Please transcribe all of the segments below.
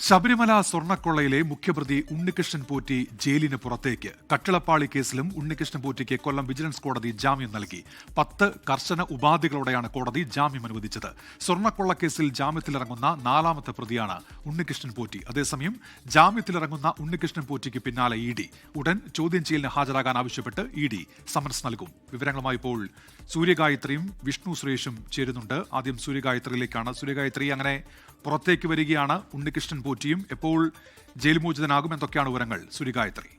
ശബരിമല സ്വർണ്ണക്കൊള്ളയിലെ മുഖ്യപ്രതി ഉണ്ണികൃഷ്ണൻ പോറ്റി ജയിലിന് പുറത്തേക്ക്. കട്ടിളപ്പാളി കേസിലും ഉണ്ണികൃഷ്ണൻ പോറ്റിക്ക് കൊല്ലം വിജിലൻസ് കോടതി ജാമ്യം നൽകി. 10 കർശന ഉപാധികളോടെയാണ് കോടതി ജാമ്യം അനുവദിച്ചത്. സ്വർണ്ണക്കൊള്ളക്കേസിൽ ജാമ്യത്തിലിറങ്ങുന്ന 4ാമത്തെ പ്രതിയാണ് ഉണ്ണികൃഷ്ണൻ പോറ്റി. അതേസമയം ജാമ്യത്തിലിറങ്ങുന്ന ഉണ്ണികൃഷ്ണൻ പോറ്റിക്ക് പിന്നാലെ ഇ.ഡി. ഉടൻ ചോദ്യം ചെയ്യലിന് ഹാജരാകാൻ ആവശ്യപ്പെട്ട് ഇ.ഡി. സമൻസ് നൽകും. വിവരങ്ങളുമായി ഇപ്പോൾ സൂര്യഗായത്രിയും വിഷ്ണു സുരേഷും ചേരുന്നുണ്ട്. ആദ്യം സൂര്യഗായത്രിയിലേക്കാണ്. സൂര്യഗായത്രി, അങ്ങനെ പുറത്തേക്ക് വരികയാണ് ഉണ്ണികൃഷ്ണൻ പോറ്റിയും. എപ്പോൾ ജയിൽ മോചിതനാകും, എന്തൊക്കെയാണ് വിവരങ്ങൾ? സൂര്യഗായത്രി.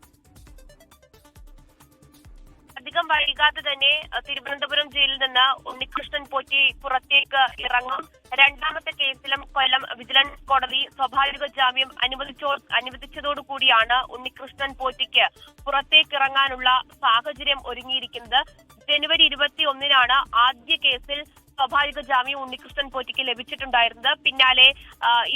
അധികം വൈകാതെ തന്നെ തിരുവനന്തപുരം ജയിലിൽ നിന്ന് ഉണ്ണികൃഷ്ണൻ പോറ്റി പുറത്തേക്ക് ഇറങ്ങും. 2ാമത്തെ കേസിലും കൊല്ലം വിജിലൻസ് കോടതി സ്വാഭാവിക ജാമ്യം അനുവദിച്ചതോടുകൂടിയാണ് ഉണ്ണികൃഷ്ണൻ പോറ്റിക്ക് പുറത്തേക്ക് ഇറങ്ങാനുള്ള സാഹചര്യം ഒരുങ്ങിയിരിക്കുന്നത്. ജനുവരി 21-നാണ് ആദ്യ കേസിൽ സ്വാഭാവിക ജാമ്യം ഉണ്ണികൃഷ്ണൻ പോറ്റിക്ക് ലഭിച്ചിട്ടുണ്ടായിരുന്നത്. പിന്നാലെ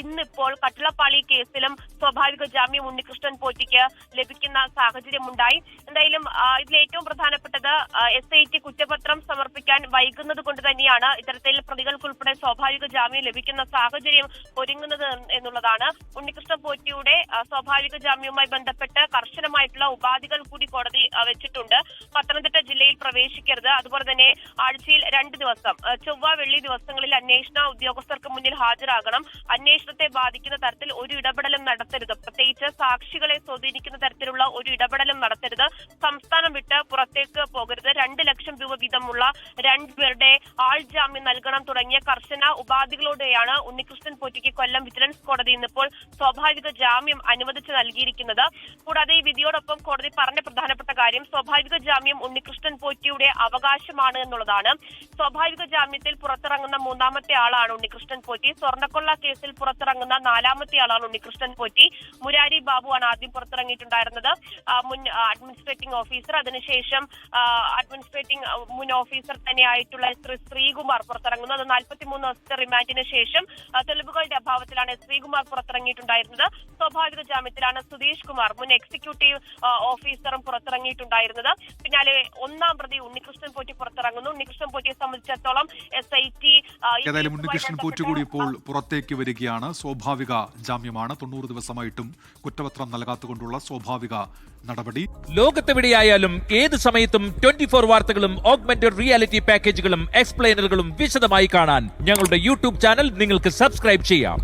ഇന്നിപ്പോൾ കട്ടിളപ്പാളി കേസിലും സ്വാഭാവിക ജാമ്യം ഉണ്ണികൃഷ്ണൻ പോറ്റിക്ക് ലഭിക്കുന്ന സാഹചര്യമുണ്ടായി. എന്തായാലും ഇതിൽ ഏറ്റവും പ്രധാനപ്പെട്ടത് SIT കുറ്റപത്രം സമർപ്പിക്കാൻ വൈകുന്നത് കൊണ്ട് തന്നെയാണ് ഇത്തരത്തിൽ പ്രതികൾക്കുൾപ്പെടെ സ്വാഭാവിക ജാമ്യം ലഭിക്കുന്ന സാഹചര്യം ഒരുങ്ങുന്നത് എന്നുള്ളതാണ്. ഉണ്ണികൃഷ്ണൻ പോറ്റിയുടെ സ്വാഭാവിക ജാമ്യവുമായി ബന്ധപ്പെട്ട് കർശനമായിട്ടുള്ള ഉപാധികൾ കൂടി കോടതി വെച്ചിട്ടുണ്ട്. പത്തനംതിട്ട ജില്ലയിൽ പ്രവേശിക്കരുത്, അതുപോലെ തന്നെ ആഴ്ചയിൽ 2 ദിവസം ചൊവ്വ വെള്ളി ദിവസങ്ങളിൽ അന്വേഷണ ഉദ്യോഗസ്ഥർക്ക് മുന്നിൽ ഹാജരാകണം. അന്വേഷണത്തെ ബാധിക്കുന്ന തരത്തിൽ ഒരു ഇടപെടലും നടത്തരുത്, പ്രത്യേകിച്ച് സാക്ഷികളെ സ്വാധീനിക്കുന്ന തരത്തിലുള്ള ഒരു ഇടപെടലും നടത്തരുത്. സംസ്ഥാനം വിട്ട് പുറത്തേക്ക് പോകരുത്. 2 ലക്ഷം രൂപ വീതമുള്ള 2 പേരുടെ ആൾ ജാമ്യം നൽകണം തുടങ്ങിയ കർശന ഉപാധികളോടെയാണ് ഉണ്ണികൃഷ്ണൻ പോറ്റിക്ക് കൊല്ലം വിജിലൻസ് കോടതി ഇന്നിപ്പോൾ സ്വാഭാവിക ജാമ്യം അനുവദിച്ചു നൽകിയിരിക്കുന്നത്. കൂടാതെ ഈ വിധിയോടൊപ്പം കോടതി പറഞ്ഞ പ്രധാനപ്പെട്ട കാര്യം സ്വാഭാവിക ജാമ്യം ഉണ്ണികൃഷ്ണൻ പോറ്റിയുടെ അവകാശമാണ് എന്നുള്ളതാണ്. സ്വാഭാവിക ജാമ്യത്തിൽ പുറത്തിറങ്ങുന്ന 3ാമത്തെ ആളാണ് ഉണ്ണികൃഷ്ണൻ പോറ്റി. സ്വർണ്ണക്കൊള്ള കേസിൽ പുറത്തിറങ്ങുന്ന 4ാമത്തെ ആളാണ് ഉണ്ണികൃഷ്ണൻ പോറ്റി. മുരാരി ബാബുവാണ് ആദ്യം പുറത്തിറങ്ങിയിട്ടുണ്ടായിരുന്നത്, മുൻ അഡ്മിനിസ്ട്രേറ്റിംഗ് ഓഫീസർ. അതിനുശേഷം അഡ്മിനിസ്ട്രേറ്റിംഗ് മുൻ ഓഫീസർ തന്നെയായിട്ടുള്ള ശ്രീകുമാർ പുറത്തിറങ്ങുന്നു. അത് 43 ദിവസത്തെ റിമാൻഡിന് ശേഷം തെളിവുകളുടെ അഭാവത്തിലാണ് ശ്രീകുമാർ പുറത്തിറങ്ങിയിട്ടുണ്ടായിരുന്നത്. സ്വാഭാവിക ജാമ്യത്തിലാണ് സുധീഷ് കുമാർ, മുൻ എക്സിക്യൂട്ടീവ് ഓഫീസറും പുറത്തിറങ്ങിയിട്ടുണ്ടായിരുന്നത്. പിന്നാലെ 1ാം പ്രതി ഉണ്ണികൃഷ്ണൻ പോറ്റി പുറത്തിറങ്ങുന്നു. ഉണ്ണികൃഷ്ണൻ പോറ്റിയെ സംബന്ധിച്ചിടത്തോളം SIT ഏതായാലും ഉണ്ണികൃഷ്ണൻ പോറ്റി കൂടി ഇപ്പോൾ പുറത്തേക്ക് വരികയാണ്. സ്വാഭാവിക ജാമ്യമാണ്. 90 ദിവസമായിട്ടും കുറ്റപത്രം നൽകാത്തുകൊണ്ടുള്ള സ്വാഭാവിക നടപടി. ലോകത്തെവിടെയായാലും ഏത് സമയത്തും 24 വാർത്തകളും ഓഗ്മെന്റഡ് റിയാലിറ്റി പാക്കേജുകളും എക്സ്പ്ലെയിനറുകളും വിശദമായി കാണാൻ ഞങ്ങളുടെ YouTube ചാനൽ നിങ്ങൾക്ക് സബ്സ്ക്രൈബ് ചെയ്യാം.